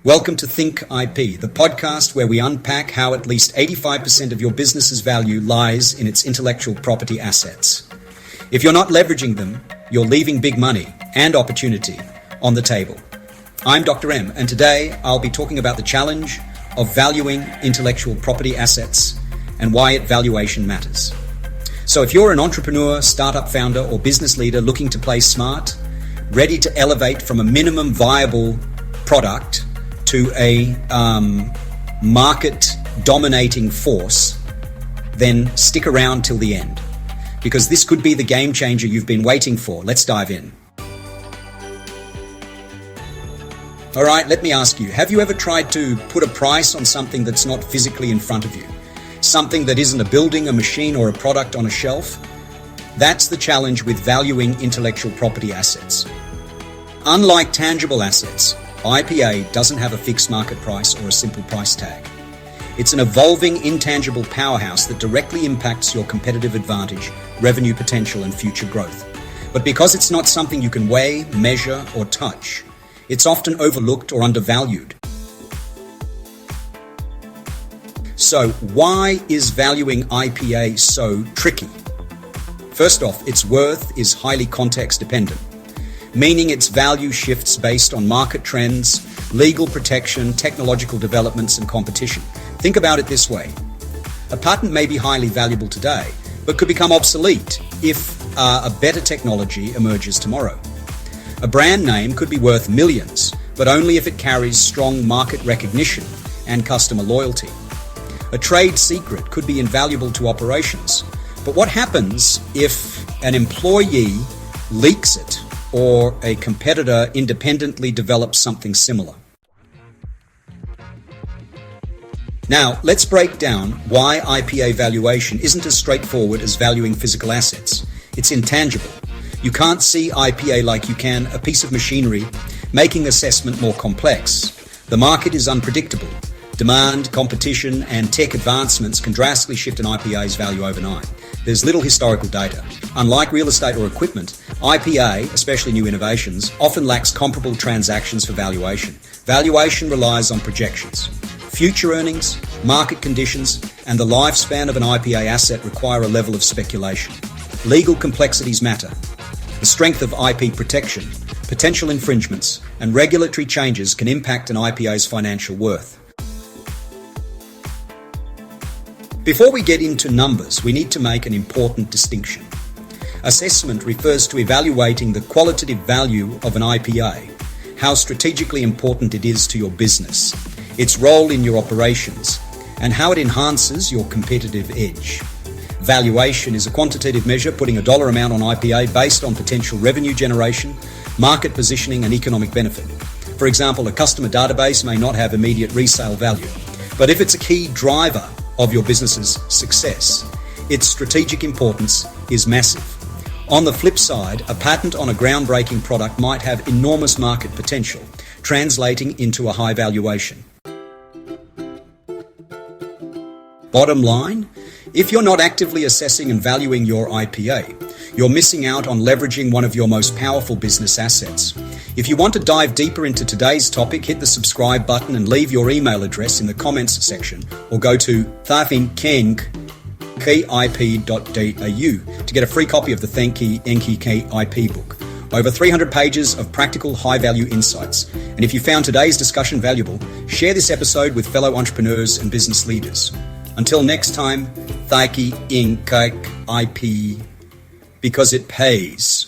Welcome to Think IP, the podcast where we unpack how at least 85% of your business's value lies in its intellectual property assets. If you're not leveraging them, you're leaving big money and opportunity on the table. I'm Dr. M, and today I'll be talking about the challenge of valuing intellectual property assets and why valuation matters. So if you're an entrepreneur, startup founder, or business leader looking to play smart, ready to elevate from a minimum viable product to a market-dominating force, then stick around till the end, because this could be the game changer you've been waiting for. Let's dive in. All right, let me ask you, have you ever tried to put a price on something that's not physically in front of you? Something that isn't a building, a machine, or a product on a shelf? That's the challenge with valuing intellectual property assets. Unlike tangible assets, IPA doesn't have a fixed market price or a simple price tag. It's an evolving, intangible powerhouse that directly impacts your competitive advantage, revenue potential, and future growth. But because it's not something you can weigh, measure, or touch, it's often overlooked or undervalued. So why is valuing IPA so tricky? First off, its worth is highly context dependent, meaning its value shifts based on market trends, legal protection, technological developments, and competition. Think about it this way. A patent may be highly valuable today, but could become obsolete if a better technology emerges tomorrow. A brand name could be worth millions, but only if it carries strong market recognition and customer loyalty. A trade secret could be invaluable to operations, but what happens if an employee leaks it or a competitor independently develops something similar? Now, let's break down why IPA valuation isn't as straightforward as valuing physical assets. It's intangible. You can't see IPA like you can a piece of machinery, making assessment more complex. The market is unpredictable. Demand, competition, and tech advancements can drastically shift an IPA's value overnight. There's little historical data. Unlike real estate or equipment, IPA, especially new innovations, often lacks comparable transactions for valuation. Valuation relies on projections. Future earnings, market conditions, and the lifespan of an IPA asset require a level of speculation. Legal complexities matter. The strength of IP protection, potential infringements, and regulatory changes can impact an IPA's financial worth. Before we get into numbers, we need to make an important distinction. Assessment refers to evaluating the qualitative value of an IPA, how strategically important it is to your business, its role in your operations, and how it enhances your competitive edge. Valuation is a quantitative measure putting a dollar amount on IPA based on potential revenue generation, market positioning, and economic benefit. For example, a customer database may not have immediate resale value, but if it's a key driver of your business's success, its strategic importance is massive. On the flip side, a patent on a groundbreaking product might have enormous market potential, translating into a high valuation. Bottom line, if you're not actively assessing and valuing your IPA, you're missing out on leveraging one of your most powerful business assets. If you want to dive deeper into today's topic, hit the subscribe button and leave your email address in the comments section, or go to thinkenki.ip.au to get a free copy of the Thinky IP book. Over 300 pages of practical high-value insights. And if you found today's discussion valuable, share this episode with fellow entrepreneurs and business leaders. Until next time, Thinky IP, because it pays.